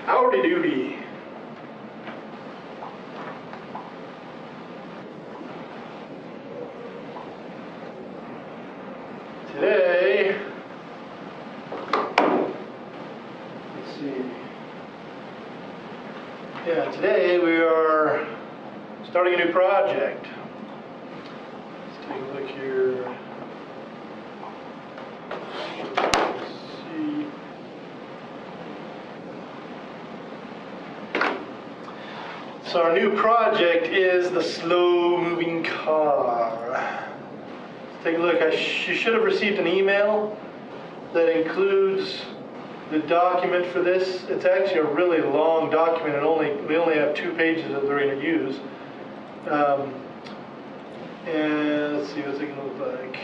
Howdy doody. Today, let's see. Yeah, today we are starting a new project. Let's take a look here. Let's see. So our new project is the slow-moving car. Let's take a look. You should have received an email that includes the document for this. It's actually a really long document, and we only have 2 pages that we're going to use. And let's see what's it going to look like.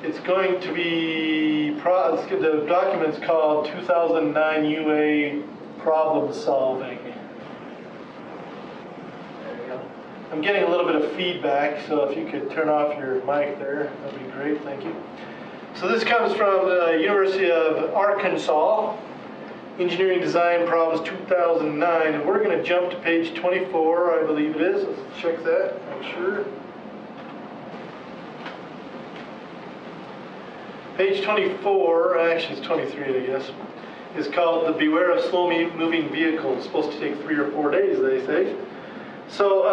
It's going to be, the document's called 2009 UA Problem Solving. I'm getting a little bit of feedback, so if you could turn off your mic there, that'd be great, thank you. So this comes from the University of Arkansas, Engineering Design Problems 2009, and we're going to jump to page 24, I believe it is. Let's check that, make sure. Page 24, actually it's 23 I guess, is called the Beware of Slow Moving Vehicle. It's supposed to take 3 or 4 days, they say. So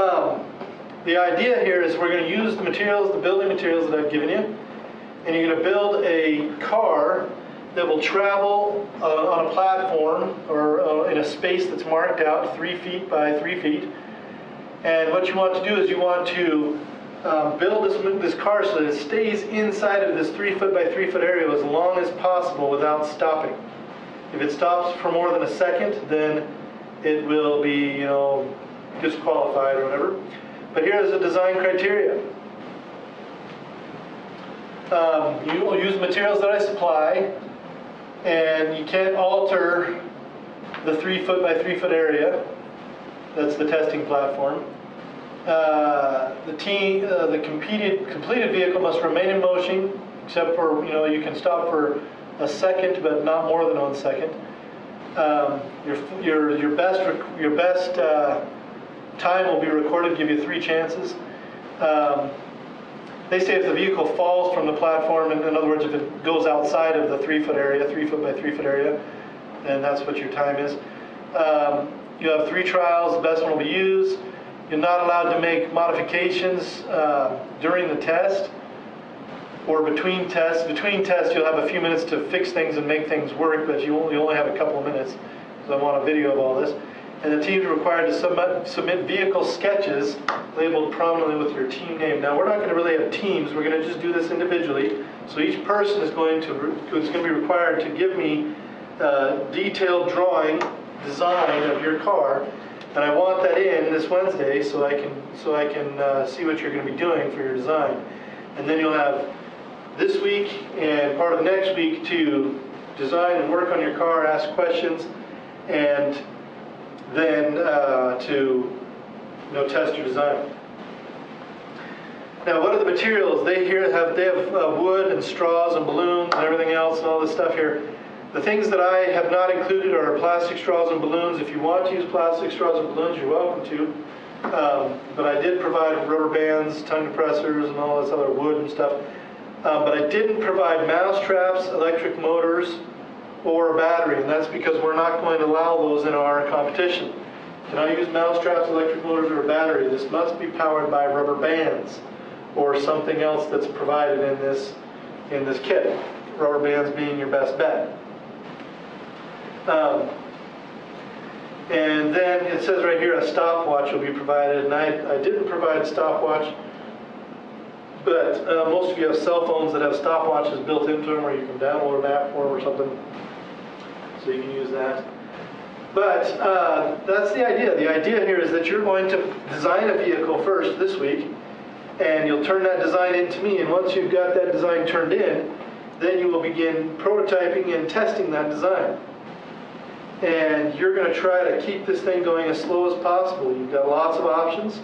the idea here is we're going to use the building materials that I've given you, and you're going to build a car that will travel on a platform or in a space that's marked out 3 feet by 3 feet. And what you want to do is you want to build this car so that it stays inside of this 3 foot by 3 foot area as long as possible without stopping. If it stops for more than a second, then it will be, disqualified or whatever. But here is the design criteria. You will use materials that I supply, and you can't alter the 3 foot by 3 foot area. That's the testing platform. The completed vehicle must remain in motion, except for, you can stop for a second, but not more than 1 second. Your best time will be recorded, give you 3 chances. They say if the vehicle falls from the platform, in other words, if it goes outside of the 3 foot area, 3 foot by 3 foot area, then that's what your time is. You have 3 trials, the best one will be used. You're not allowed to make modifications during the test or between tests. Between tests, you'll have a few minutes to fix things and make things work, but you only have a couple of minutes, because I want a video of all this. And the teams are required to submit vehicle sketches labeled prominently with your team name. Now, we're not going to really have teams. We're going to just do this individually. So each person is going to be required to give me a detailed drawing, design of your car. And I want that in this Wednesday so I can see what you're going to be doing for your design. And then you'll have this week and part of next week to design and work on your car, ask questions, and then to test your design. Now, what are the materials? They have wood and straws and balloons and everything else and all this stuff here. The things that I have not included are plastic straws and balloons. If you want to use plastic straws and balloons, you're welcome to. But I did provide rubber bands, tongue depressors, and all this other wood and stuff. But I didn't provide mouse traps, electric motors, or a battery, and that's because we're not going to allow those in our competition. Can I use mouse traps, electric motors, or a battery? This must be powered by rubber bands or something else that's provided in this kit. Rubber bands being your best bet. And then it says right here a stopwatch will be provided, and I didn't provide a stopwatch, but most of you have cell phones that have stopwatches built into them, or you can download an app for them or something, so you can use that. But that's the idea. The idea here is that you're going to design a vehicle first this week, and you'll turn that design in to me, and once you've got that design turned in, then you will begin prototyping and testing that design. And you're going to try to keep this thing going as slow as possible. You've got lots of options.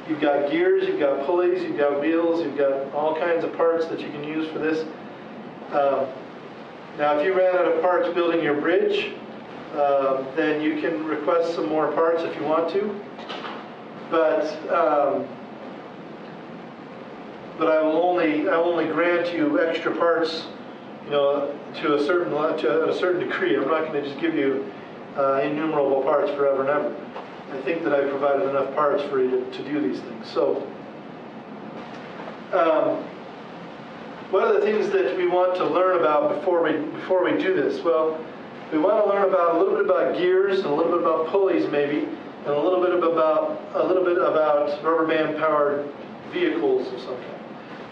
You've got gears, you've got pulleys, you've got wheels, you've got all kinds of parts that you can use for this. Now, if you ran out of parts building your bridge, then you can request some more parts if you want to. But I will only grant you extra parts, to a certain degree. I'm not going to just give you innumerable parts forever and ever. I think that I provided enough parts for you to do these things. So, what are the things that we want to learn about before we do this? Well, we want to learn about a little bit about gears, and a little bit about pulleys, maybe, and a little bit about rubber band powered vehicles of some kind.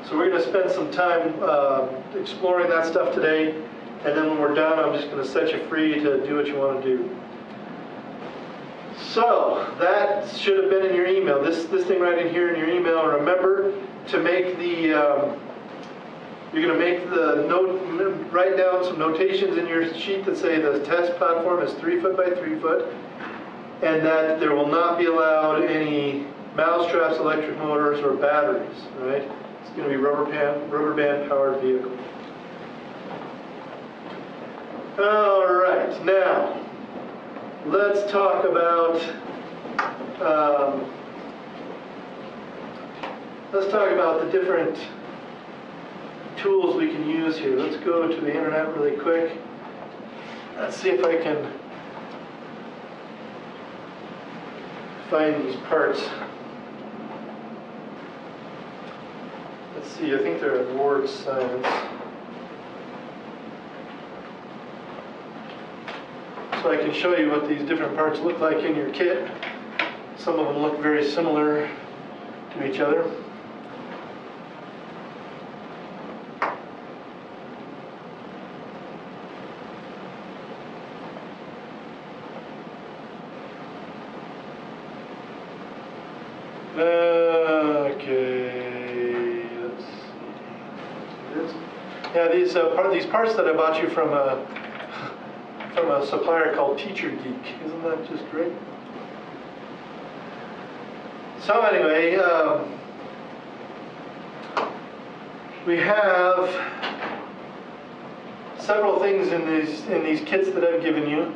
So we're going to spend some time exploring that stuff today, and then when we're done, I'm just going to set you free to do what you want to do. So that should have been in your email. This thing right in here in your email. Remember to make the you're going to make the note, write down some notations in your sheet that say the test platform is 3 foot by 3 foot, and that there will not be allowed any mousetraps, electric motors, or batteries. Right? It's going to be rubber band powered vehicle. All right, now let's talk about the different tools we can use here. Let's go to the internet really quick. Let's see if I can find these parts. Let's see, I think they're at Ward Science. So I can show you what these different parts look like in your kit. Some of them look very similar to each other. Okay, let's see. Yeah, these parts that I bought you from a supplier called Teacher Geek. Isn't that just great? So anyway, we have several things in these kits that I've given you,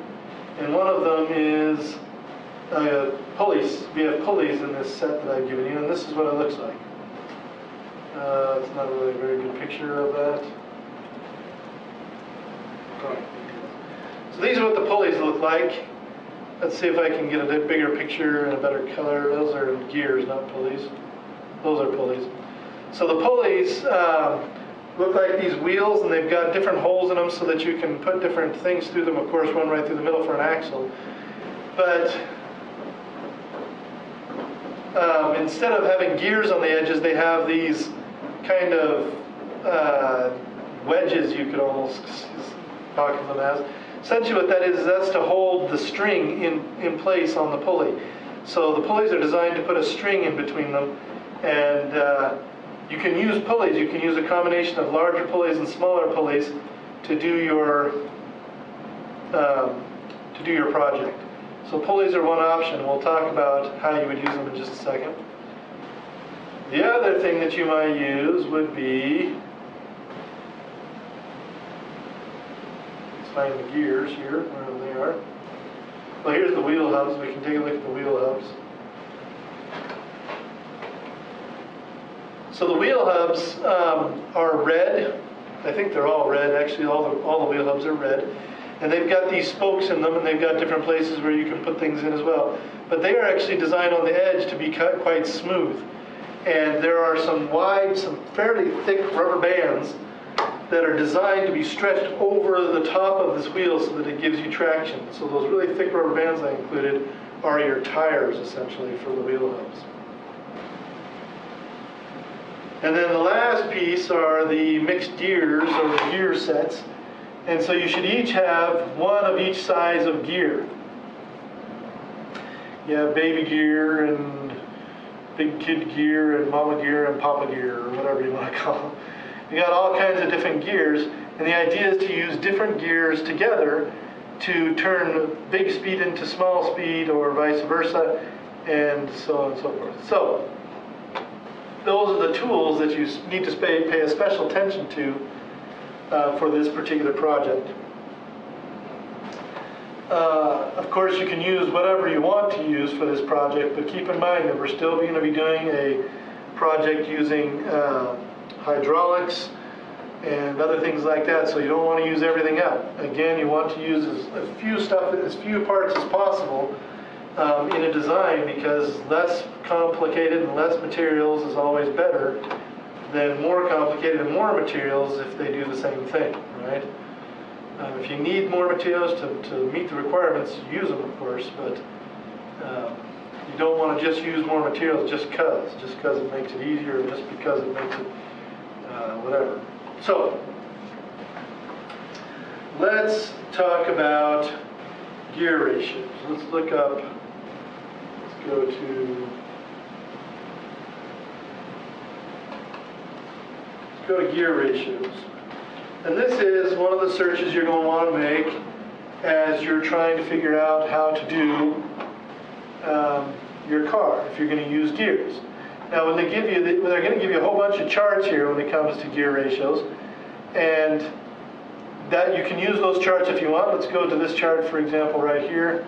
and one of them is pulleys. We have pulleys in this set that I've given you, and this is what it looks like. It's not really a very good picture of that. So these are what the pulleys look like. Let's see if I can get a bit bigger picture and a better color. Those are gears, not pulleys. Those are pulleys. So the pulleys look like these wheels, and they've got different holes in them so that you can put different things through them. Of course, one right through the middle for an axle. But instead of having gears on the edges, they have these kind of wedges, you could almost talk of them as. Essentially what that is that's to hold the string in place on the pulley. So the pulleys are designed to put a string in between them, and you can use pulleys. You can use a combination of larger pulleys and smaller pulleys to do your project. So pulleys are one option. We'll talk about how you would use them in just a second. The other thing that you might use would be, let's find the gears here, wherever they are. Well, here's the wheel hubs. We can take a look at the wheel hubs. So the wheel hubs are red. I think they're all red. Actually, all the wheel hubs are red. And they've got these spokes in them, and they've got different places where you can put things in as well. But they are actually designed on the edge to be cut quite smooth. And there are some fairly thick rubber bands that are designed to be stretched over the top of this wheel so that it gives you traction. So those really thick rubber bands I included are your tires, essentially, for the wheel hubs. And then the last piece are the mixed gears, or the gear sets. And so you should each have one of each size of gear. You have baby gear and big kid gear and mama gear and papa gear, or whatever you want to call them. You got all kinds of different gears, and the idea is to use different gears together to turn big speed into small speed, or vice versa, and so on and so forth. So those are the tools that you need to pay a special attention to for this particular project. Of course, you can use whatever you want to use for this project, but keep in mind that we're still going to be doing a project using hydraulics and other things like that, so you don't want to use everything up. Again, you want to use as few parts as possible in a design, because less complicated and less materials is always better than more complicated and more materials if they do the same thing, right? If you need more materials to meet the requirements, use them, of course, but you don't want to just use more materials just because it makes it easier, or just because it makes it whatever. So, let's talk about gear ratios. Let's go to gear ratios. And this is one of the searches you're going to want to make as you're trying to figure out how to do your car, if you're going to use gears. Now, when they're going to give you a whole bunch of charts here when it comes to gear ratios, and that you can use those charts if you want. Let's go to this chart, for example, right here,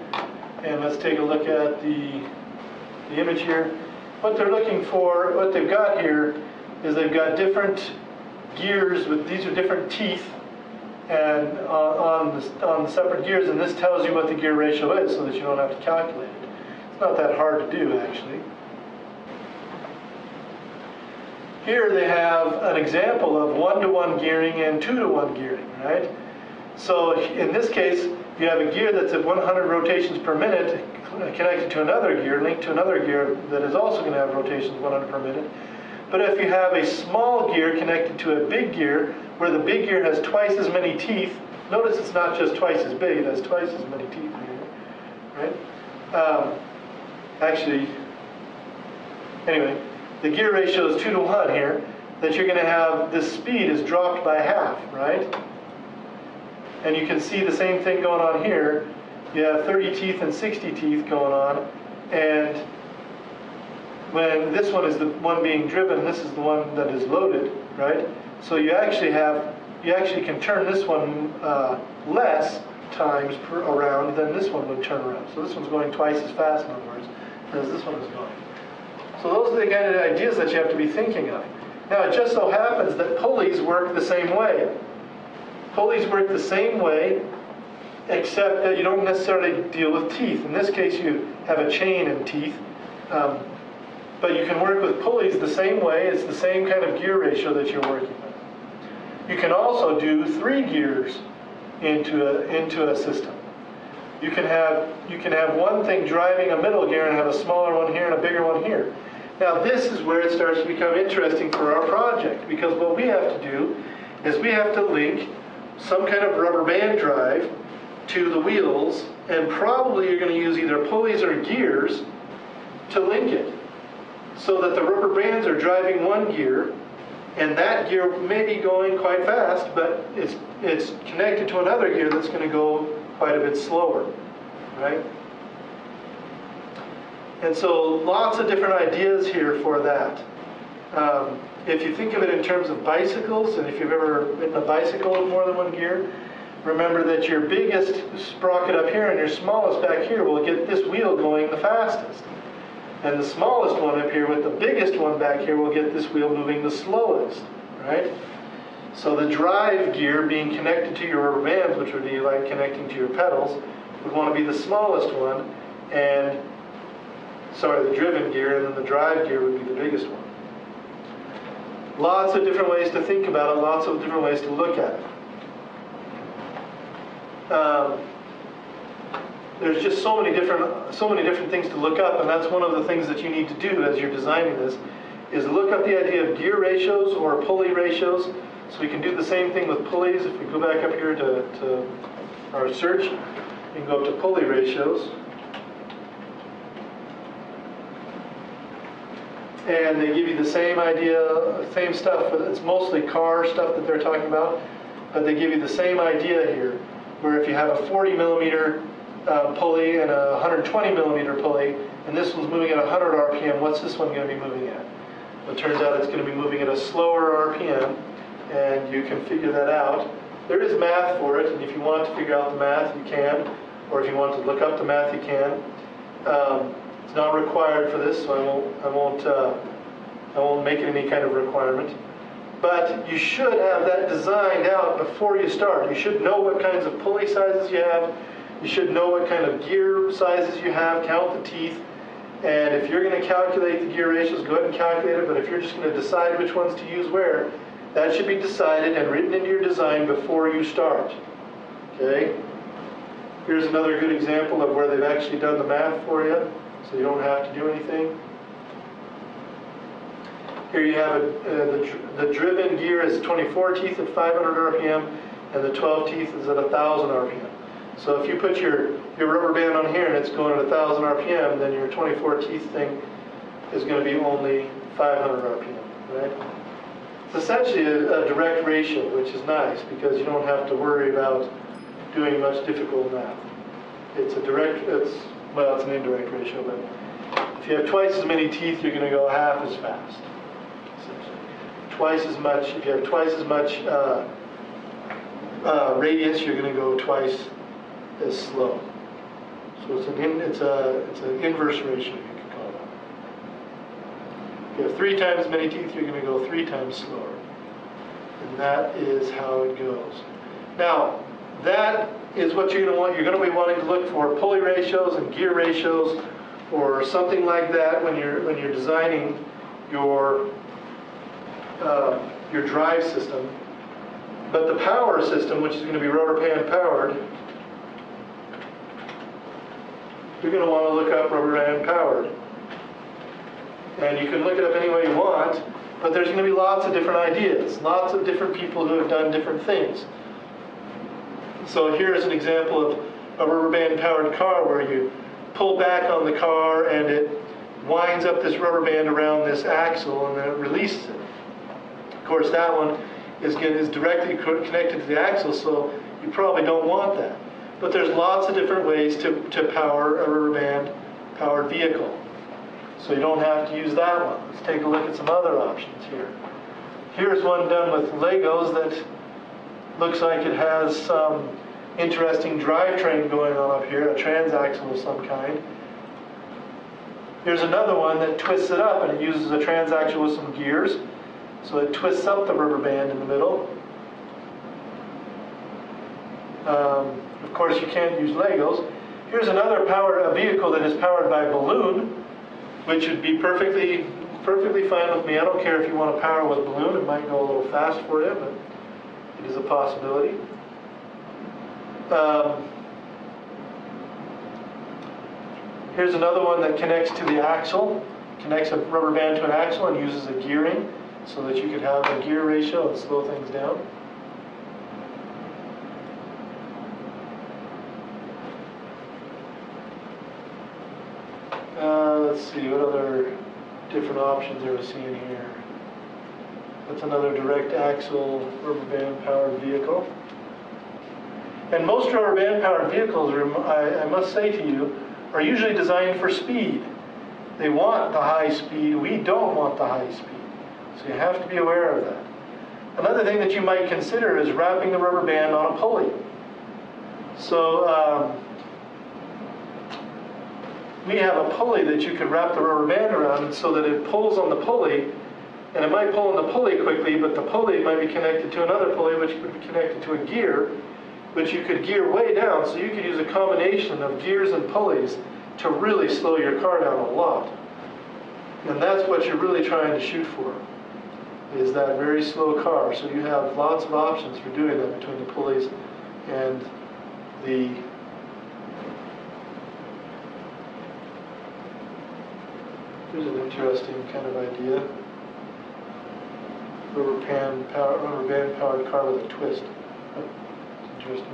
and let's take a look at the image here. What they're looking for, what they've got here, is they've got different gears these are different teeth, and on the separate gears, and this tells you what the gear ratio is, so that you don't have to calculate it. It's not that hard to do, actually. Here they have an example of 1-to-1 gearing and 2-to-1 gearing, right? So in this case, you have a gear that's at 100 rotations per minute connected to another gear, linked to another gear that is also going to have rotations 100 per minute. But if you have a small gear connected to a big gear, where the big gear has twice as many teeth, notice it's not just twice as big, it has twice as many teeth here, right? Actually, anyway, the gear ratio is 2-to-1 here, that you're going to have, this speed is dropped by half, right? And you can see the same thing going on here. You have 30 teeth and 60 teeth going on, and when this one is the one being driven, this is the one that is loaded, right? So you actually can turn this one less times per around than this one would turn around. So this one's going twice as fast, in other words, as this one is going. So those are the kind of ideas that you have to be thinking of. Now, it just so happens that pulleys work the same way. Pulleys work the same way, except that you don't necessarily deal with teeth. In this case, you have a chain and teeth. But you can work with pulleys the same way. It's the same kind of gear ratio that you're working with. You can also do 3 gears into a system. You can have one thing driving a middle gear and have a smaller one here and a bigger one here. Now this is where it starts to become interesting for our project, because what we have to do is we have to link some kind of rubber band drive to the wheels, and probably you're going to use either pulleys or gears to link it, so that the rubber bands are driving one gear, and that gear may be going quite fast, but it's connected to another gear that's going to go quite a bit slower, right? And so lots of different ideas here for that. If you think of it in terms of bicycles, and if you've ever ridden a bicycle with more than one gear, remember that your biggest sprocket up here and your smallest back here will get this wheel going the fastest. And the smallest one up here with the biggest one back here will get this wheel moving the slowest, right? So the drive gear being connected to your rubber bands, which would be like connecting to your pedals, would want to be the smallest one, and the driven gear, and then the drive gear would be the biggest one. Lots of different ways to think about it, lots of different ways to look at it. There's just so many different things to look up, and that's one of the things that you need to do as you're designing this, is look up the idea of gear ratios or pulley ratios. So we can do the same thing with pulleys. If we go back up here to our search, you can go up to pulley ratios. And they give you the same idea, same stuff. It's mostly car stuff that they're talking about, but they give you the same idea here, where if you have a 40 millimeter pulley and a 120 millimeter pulley, and this one's moving at 100 RPM, what's this one going to be moving at? Well, it turns out it's going to be moving at a slower RPM, and you can figure that out. There is math for it, and if you want to figure out the math, you can. or if you want to look up the math, you can. It's not required for this, so I won't make it any kind of requirement. But you should have that designed out before you start. You should know what kinds of pulley sizes you have. You should know what kind of gear sizes you have, count the teeth. And if you're going to calculate the gear ratios, go ahead and calculate it. But if you're just going to decide which ones to use where, that should be decided and written into your design before you start. Okay? Here's another good example of where they've actually done the math for you, so you don't have to do anything. Here you have the driven gear is 24 teeth at 500 RPM, and the 12 teeth is at 1,000 RPM. So if you put your rubber band on here and it's going at 1,000 RPM, then your 24 teeth thing is going to be only 500 RPM, right? It's essentially a direct ratio, which is nice because you don't have to worry about doing much difficult math. It's an indirect ratio, but if you have twice as many teeth, you're going to go half as fast. Twice as much. If you have twice as much radius, you're going to go twice as slow. So it's an inverse ratio, you could call it. If you have 3 times as many teeth, you're going to go 3 times slower. And that is how it goes. Now, that is what you're going to want. You're going to be wanting to look for pulley ratios and gear ratios or something like that when you're designing your drive system. But the power system, which is going to be rubber band powered, you're going to want to look up rubber band powered. And you can look it up any way you want, but there's going to be lots of different ideas, lots of different people who have done different things. So here's an example of a rubber band powered car where you pull back on the car and it winds up this rubber band around this axle and then it releases it. Of course, that one is directly connected to the axle, so you probably don't want that. But there's lots of different ways to power a rubber band powered vehicle. So you don't have to use that one. Let's take a look at some other options here. Here's one done with Legos that looks like it has some interesting drivetrain going on up here, a transaxle of some kind. Here's another one that twists it up, and it uses a transaxle with some gears. So it twists up the rubber band in the middle. Of course, you can't use Legos. Here's another vehicle that is powered by balloon, which would be perfectly fine with me. I don't care if you want to power with balloon. It might go a little fast for you, but it is a possibility. Here's another one that connects to the axle, connects a rubber band to an axle and uses a gearing so that you could have a gear ratio and slow things down. Let's see, what other different options are we seeing here? That's another direct axle rubber band powered vehicle. And most rubber band powered vehicles, I must say to you, are usually designed for speed. They want the high speed. We don't want the high speed. So you have to be aware of that. Another thing that you might consider is wrapping the rubber band on a pulley. So we have a pulley that you could wrap the rubber band around so that it pulls on the pulley, and it might pull on the pulley quickly, but the pulley might be connected to another pulley which could be connected to a gear, which you could gear way down, so you could use a combination of gears and pulleys to really slow your car down a lot. And that's what you're really trying to shoot for, is that very slow car. So you have lots of options for doing that between the pulleys and the Here's an interesting kind of idea. Rubber band powered car with a twist. That's interesting.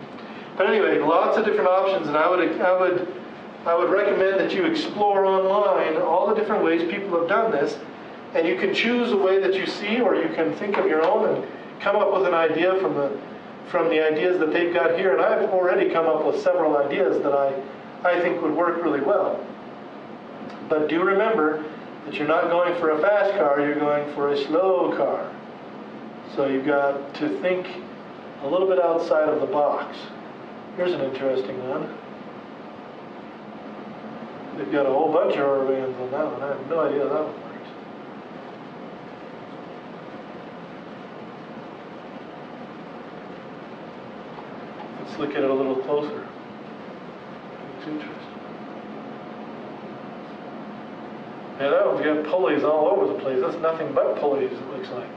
But anyway, lots of different options, and I would recommend that you explore online all the different ways people have done this, and you can choose a way that you see, or you can think of your own and come up with an idea from the ideas that they've got here. And I've already come up with several ideas that I think would work really well. But do remember that you're not going for a fast car, you're going for a slow car. So you've got to think a little bit outside of the box. Here's an interesting one. They've got a whole bunch of rubber bands on that one. I have no idea how that one works. Let's look at it a little closer. It's interesting. Yeah, that one's got pulleys all over the place. That's nothing but pulleys, it looks like.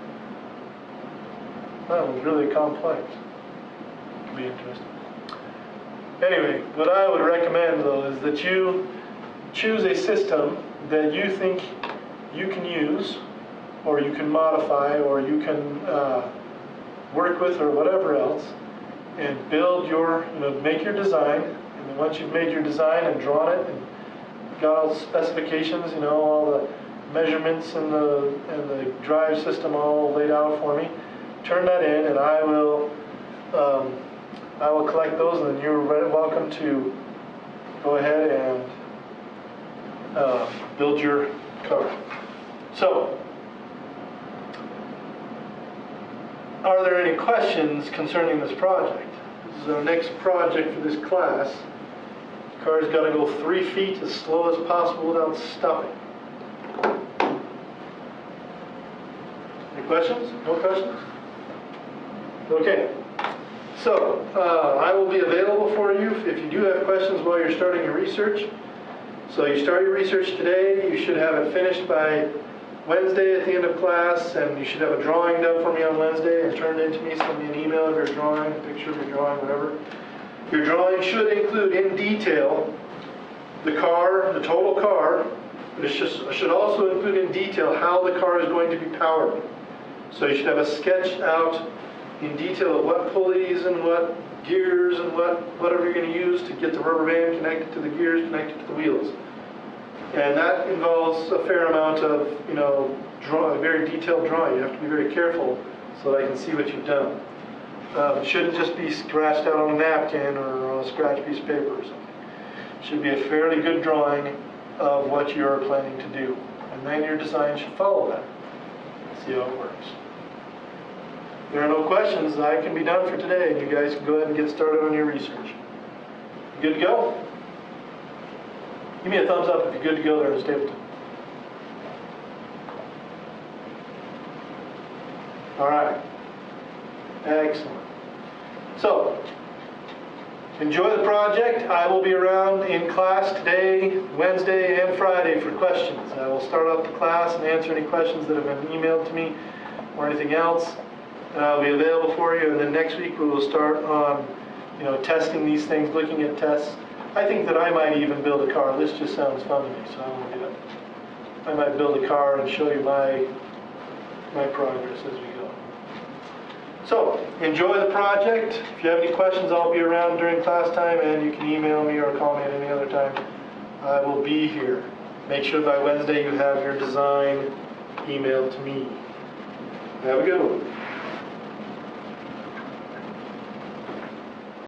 That one's really complex. Could be interesting. Anyway, what I would recommend, though, is that you choose a system that you think you can use, or you can modify, or you can work with, or whatever else, and build your, make your design. And then once you've made your design and drawn it and got all the specifications, all the measurements and the drive system all laid out for me, turn that in, and I will collect those, and then you're welcome to go ahead and build your car. So, are there any questions concerning this project? This is our next project for this class. The car's got to go 3 feet as slow as possible without stopping. Any questions? No questions? Okay. So, I will be available for you if you do have questions while you're starting your research. So you start your research today, you should have it finished by Wednesday at the end of class, and you should have a drawing done for me on Wednesday and turn it in to me. Send me an email of your drawing, a picture of your drawing, whatever. Your drawing should include in detail the car, the total car, but it should also include in detail how the car is going to be powered. So you should have a sketch out in detail of what pulleys and what gears and whatever you're going to use to get the rubber band connected to the gears, connected to the wheels. And that involves a fair amount of, a very detailed drawing. You have to be very careful so that I can see what you've done. It shouldn't just be scratched out on a napkin or on a scratch piece of paper or something. It should be a fairly good drawing of what you're planning to do. And then your design should follow that. See how it works. If there are no questions, I can be done for today, and you guys can go ahead and get started on your research. You good to go? Give me a thumbs up if you're good to go there in Stapleton. All right. Excellent. So, enjoy the project. I will be around in class today, Wednesday, and Friday for questions. I will start off the class and answer any questions that have been emailed to me or anything else. And I'll be available for you. And then next week we will start on, testing these things, looking at tests. I think that I might even build a car. This just sounds fun to me, so I want to do it. I might build a car and show you my progress as we go. So, enjoy the project. If you have any questions, I'll be around during class time, and you can email me or call me at any other time. I will be here. Make sure by Wednesday you have your design emailed to me. Have a good one.